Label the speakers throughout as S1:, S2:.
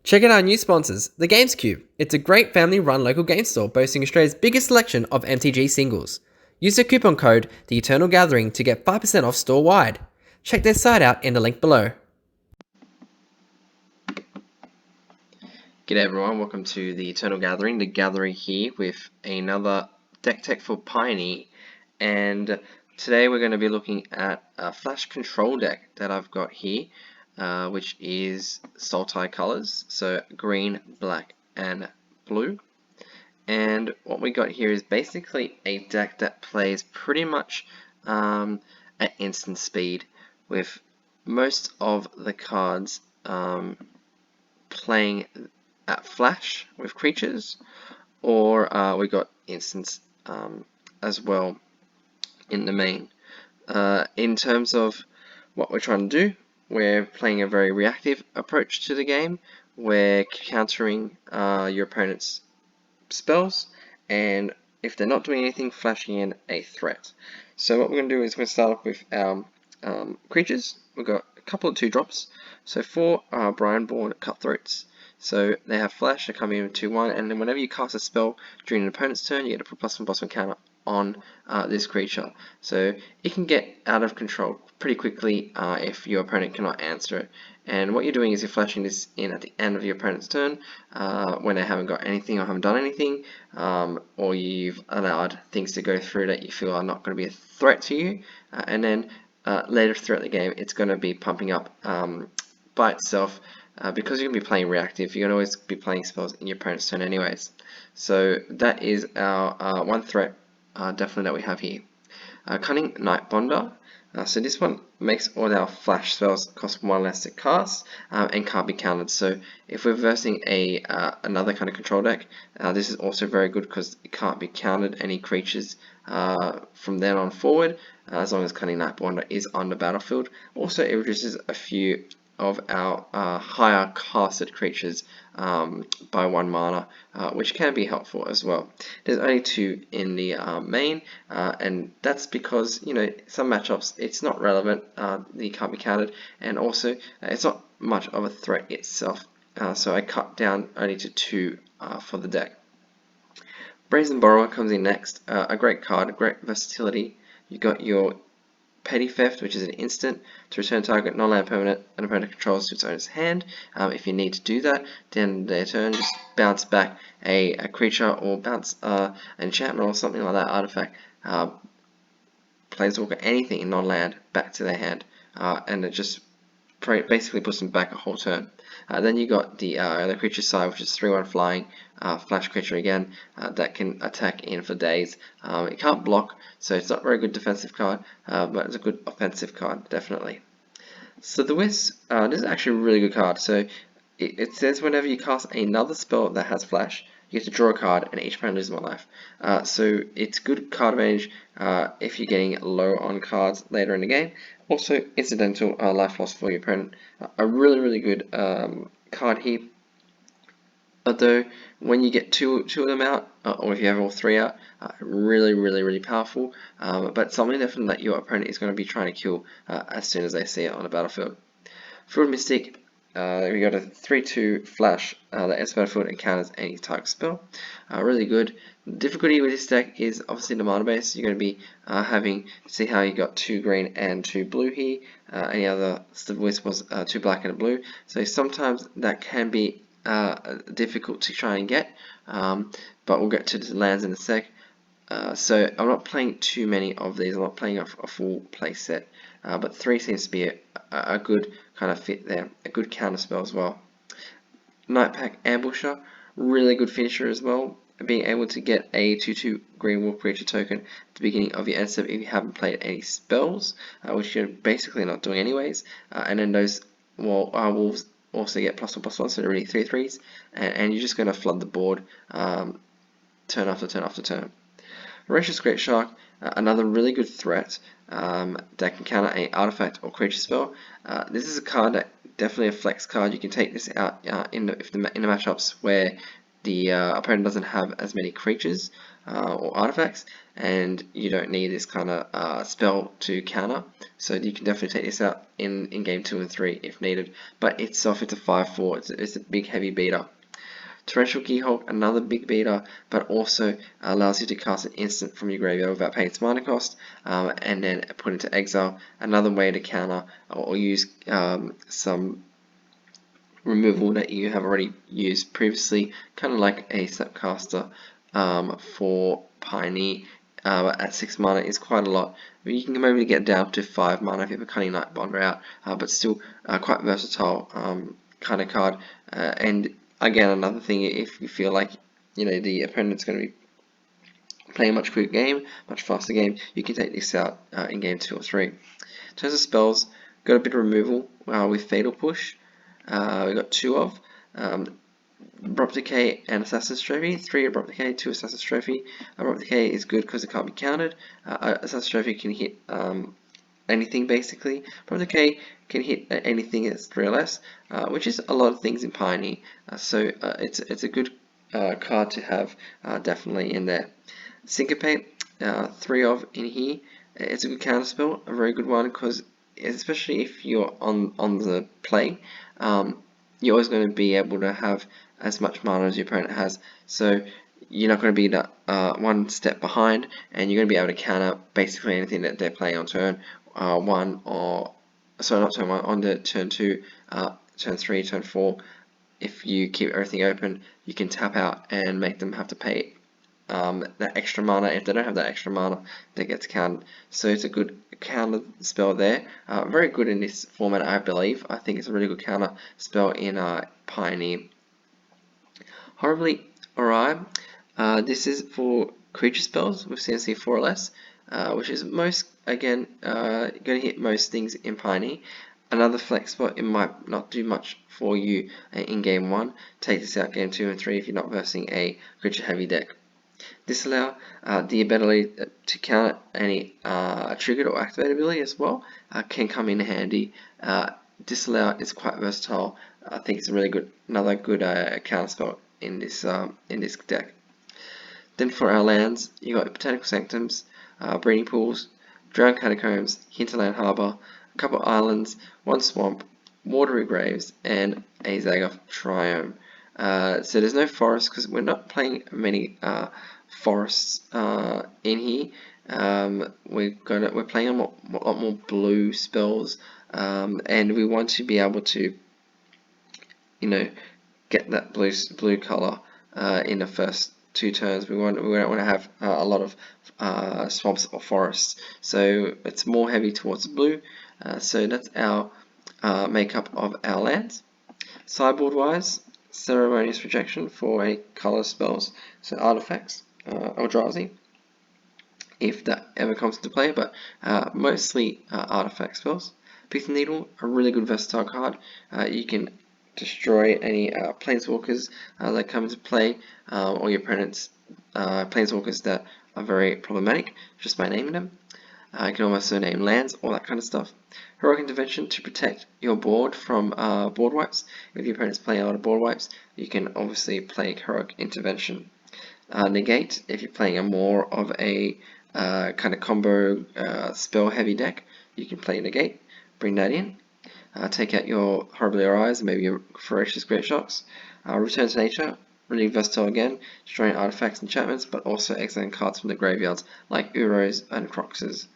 S1: Check out our new sponsors, The Games Cube. It's a great family-run local game store boasting Australia's biggest selection of MTG singles. Use the coupon code The Eternal Gathering to get 5% off store-wide. Check their site out in the link below.
S2: G'day everyone, welcome to the Eternal Gathering, the Gathering here with another deck tech for Pioneer, and today we're going to be looking at a Flash control deck that I've got here, which is Sultai colors, so green, black and blue. And what we got here is basically a deck that plays pretty much at instant speed, with most of the cards playing at flash with creatures, or we got instants as well in the main. In terms of what we're trying to do, we're playing a very reactive approach to the game. We're countering your opponent's spells, and if they're not doing anything, flashing in a threat. So what we're going to do is we're going to start off with our creatures. We've got a couple of 2-drops. So 4 Brineborn Cutthroats. So they have flash, they come in 2/1, and then whenever you cast a spell during an opponent's turn, you get to put +1/+1 counter on this creature. So it can get out of control pretty quickly if your opponent cannot answer it. And what you're doing is you're flashing this in at the end of your opponent's turn when they haven't got anything or haven't done anything, or you've allowed things to go through that you feel are not going to be a threat to you, and then later throughout the game it's going to be pumping up by itself. Because you're going to be playing reactive, you're going to always be playing spells in your opponent's turn anyways. So that is our one threat definitely that we have here. Cunning Nightbonder. So this one makes all our flash spells cost 1 less to cast and can't be countered. So if we're versing another kind of control deck, this is also very good because it can't be countered any creatures from then on forward, as long as Cunning Nightbonder is on the battlefield. Also, it reduces a few of our higher casted creatures by 1 mana, which can be helpful as well. There's only 2 in the main, and that's because, you know, some matchups it's not relevant, you can't be countered, and also it's not much of a threat itself, so I cut down only to 2 for the deck. Brazen Borrower comes in next, a great card, a great versatility. You got your Petty Theft, which is an instant to return target non-land permanent an opponent controls to its owner's hand. If you need to do that, then their turn, just bounce back a creature or bounce an enchantment or something like that, artifact, planeswalker, anything in non-land back to their hand, and it just basically puts them back a whole turn. Then you got the creature side, which is 3/1 flying, flash creature again, that can attack in for days. It can't block, so it's not a very good defensive card, but it's a good offensive card, definitely. So the Wisp, this is actually a really good card. So it says whenever you cast another spell that has flash, you get to draw a card and each opponent loses 1 life. So it's good card advantage if you're getting low on cards later in the game. Also incidental life loss for your opponent. A really good card here. Although when you get two of them out, or if you have all 3 out, really powerful. But something definitely that your opponent is going to be trying to kill as soon as they see it on the battlefield. Fruit Mystic, we got a 3/2 flash that enters the battlefield and counters any target spell. Really good. The difficulty with this deck is obviously the mana base. You're going to be having, see how you got 2 green and 2 blue here. Any other Wisp was 2 black and a blue. So sometimes that can be difficult to try and get, but we'll get to the lands in a sec. So I'm not playing too many of these. I'm not playing a full play set, but 3 seems to be a good kind of fit there, a good counter spell as well. Nightpack Ambusher, really good finisher as well. Being able to get a 2/2 green wolf creature token at the beginning of your end step if you haven't played any spells, which you're basically not doing anyways. And then those wolves also get +1/+1, so they're really 3/3s, and you're just going to flood the board turn after turn after turn. Voracious Great Shark, another really good threat that can counter an artifact or creature spell. This is a card that definitely a flex card. You can take this out in the matchups where the opponent doesn't have as many creatures or artifacts, and you don't need this kind of spell to counter. So you can definitely take this out in game 2 and 3 if needed. But itself, it's a 5/4. It's a big heavy beater. Torrential Gearhulk, another big beater, but also allows you to cast an instant from your graveyard without paying its mana cost, and then put into exile. Another way to counter or use some removal that you have already used previously, kind of like a Snapcaster for Piney. At 6 mana is quite a lot. You can maybe get down to 5 mana if you have a Cunning Nightbonder out, but still quite versatile kind of card. And again, another thing, if you feel like the opponent's going to be playing a much quicker game, much faster game, you can take this out in game 2 or 3. In terms of spells, got a bit of removal with Fatal Push. We got 2 of Abrupt Decay and Assassin's Trophy. 3 Abrupt Decay, 2 Assassin's Trophy. Abrupt Decay is good because it can't be countered. Assassin's Trophy can hit anything basically. Abrupt Decay can hit anything that's 3 or less, which is a lot of things in Piney. So it's a good card to have definitely in there. Syncopate, 3 of in here. It's a good counter spell, a very good one, because especially if you're on the play, you're always going to be able to have as much mana as your opponent has. So you're not going to be one step behind, and you're going to be able to counter basically anything that they're playing on turn 1 or sorry, not turn 1, on the turn 2, turn 3, turn 4. If you keep everything open, you can tap out and make them have to pay that extra mana. If they don't have that extra mana, that gets countered. So it's a good counter spell there. Very good in this format, I believe. I think it's a really good counter spell in Pioneer. Horribly Awry. This is for creature spells with CMC 4 or less, which is going to hit most things in Pioneer. Another flex spot, it might not do much for you in game 1. Take this out game 2 and 3 if you're not versing a creature heavy deck. Disallow, the ability to counter any triggered or activated ability as well, can come in handy. Disallow is quite versatile. I think it's a really good, another good counter spell in this deck. Then for our lands, you got Botanical Sanctums, Breeding Pools, Drowned Catacombs, Hinterland Harbour, a couple islands, 1 swamp, Watery Graves, and a Zagoth Triome. So there's no forest because we're not playing many forests in here. We're playing a lot more blue spells, and we want to be able to, get that blue color in the first 2 turns. We don't want to have a lot of swamps or forests. So it's more heavy towards blue. So that's our makeup of our lands. Sideboard wise, Ceremonious Rejection for any color spells, so artifacts, Eldrazi, if that ever comes into play, but mostly artifact spells. Pithing Needle, a really good versatile card. You can destroy any planeswalkers that come into play, or your opponent's planeswalkers that are very problematic, just by naming them. You can also name lands, all that kind of stuff. Heroic Intervention to protect your board from board wipes. If your opponent's playing a lot of board wipes, you can obviously play Heroic Intervention. Negate, if you're playing a more of a kind of combo spell heavy deck, you can play Negate, bring that in. Take out your Horribly Awry and maybe your Ferocious Great Shocks. Return to Nature, really versatile again, destroying artifacts and enchantments, but also exiling cards from the graveyards like Uros and Croxes.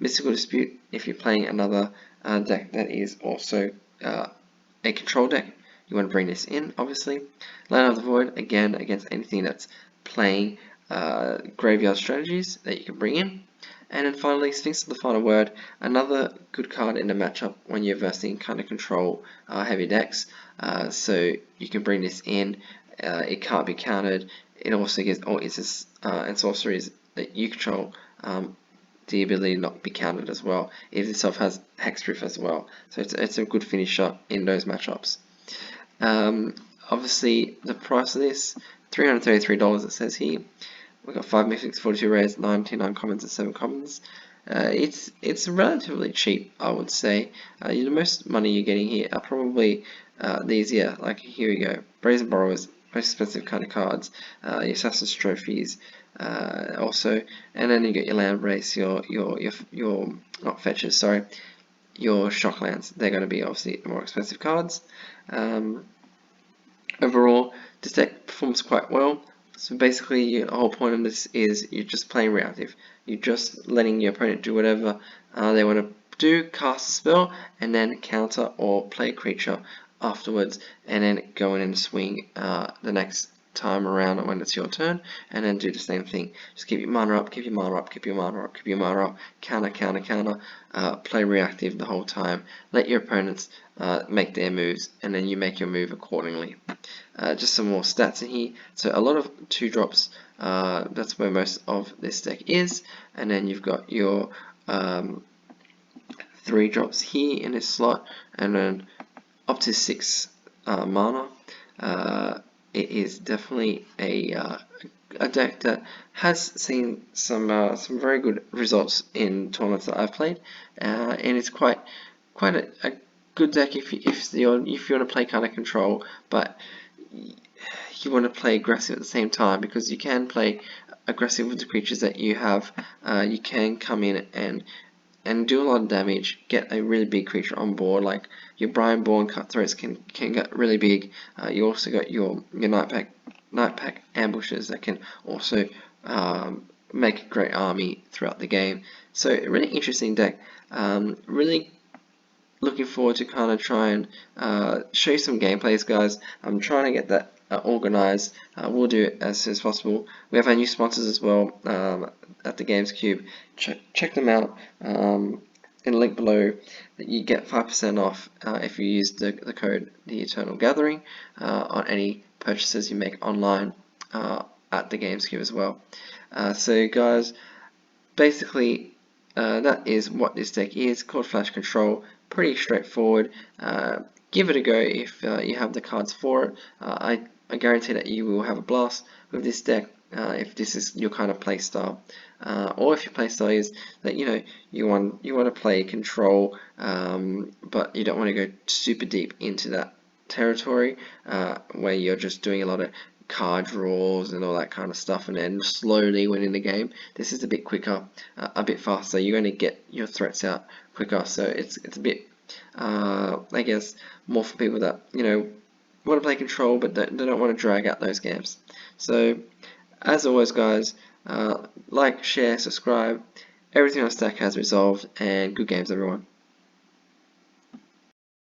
S2: Mystical Dispute, if you're playing another deck that is also a control deck, you want to bring this in, obviously. Land of the Void, again, against anything that's playing graveyard strategies that you can bring in. And then finally, Sphinx of the Final Word, another good card in the matchup when you're versing kind of control heavy decks. So you can bring this in, it can't be countered. It also gives all instances and sorceries that you control the ability to not be countered as well. It itself has Hexproof as well, so it's a good finisher in those matchups. Obviously, the price of this, $333 it says here. We've got 5 mythics, 42 rares, 99 commons and 7 commons. It's relatively cheap, I would say. The most money you're getting here are probably these here. Like here we go, Brazen Borrowers, most expensive kind of cards, your Assassin's trophies, also, and then you get your land race, your not fetches, sorry, your shocklands. They're going to be obviously more expensive cards. Overall, this deck performs quite well. So basically, the whole point of this is you're just playing reactive. You're just letting your opponent do whatever they want to do, cast a spell, and then counter or play a creature afterwards, and then go in and swing the next time around when it's your turn, and then do the same thing. Just keep your mana up, keep your mana up, keep your mana up, keep your mana up, counter, counter, counter, play reactive the whole time. Let your opponents make their moves, and then you make your move accordingly. Just some more stats in here. So a lot of 2-drops, that's where most of this deck is, and then you've got your 3-drops here in this slot, and then up to 6 mana. It is definitely a deck that has seen some very good results in tournaments that I've played, and it's quite a good deck if you want to play kind of control, but you want to play aggressive at the same time, because you can play aggressive with the creatures that you have. You can come in and do a lot of damage, get a really big creature on board, like your Brian-Born Cutthroats can get really big. You also got your Nightpack ambushes that can also make a great army throughout the game. So a really interesting deck. Really looking forward to kind of try and show you some gameplays, guys. I'm trying to get that organized. We'll do it as soon as possible. We have our new sponsors as well at the Gamescube. Check them out in the link below. You get 5% off if you use the code The Eternal Gathering on any purchases you make online at the Gamescube as well. So guys, basically that is what this deck is, called Flash Control. Pretty straightforward. Give it a go if you have the cards for it. I guarantee that you will have a blast with this deck if this is your kind of play style. Or if your play style is that you want to play control, but you don't want to go super deep into that territory where you're just doing a lot of card draws and all that kind of stuff, and then slowly winning the game. This is a bit quicker, a bit faster. You're going to get your threats out quicker, so it's a bit I guess more for people that want to play control but they don't want to drag out those games. So as always, guys, like, share, subscribe. Everything on Stack has resolved, and good games, everyone.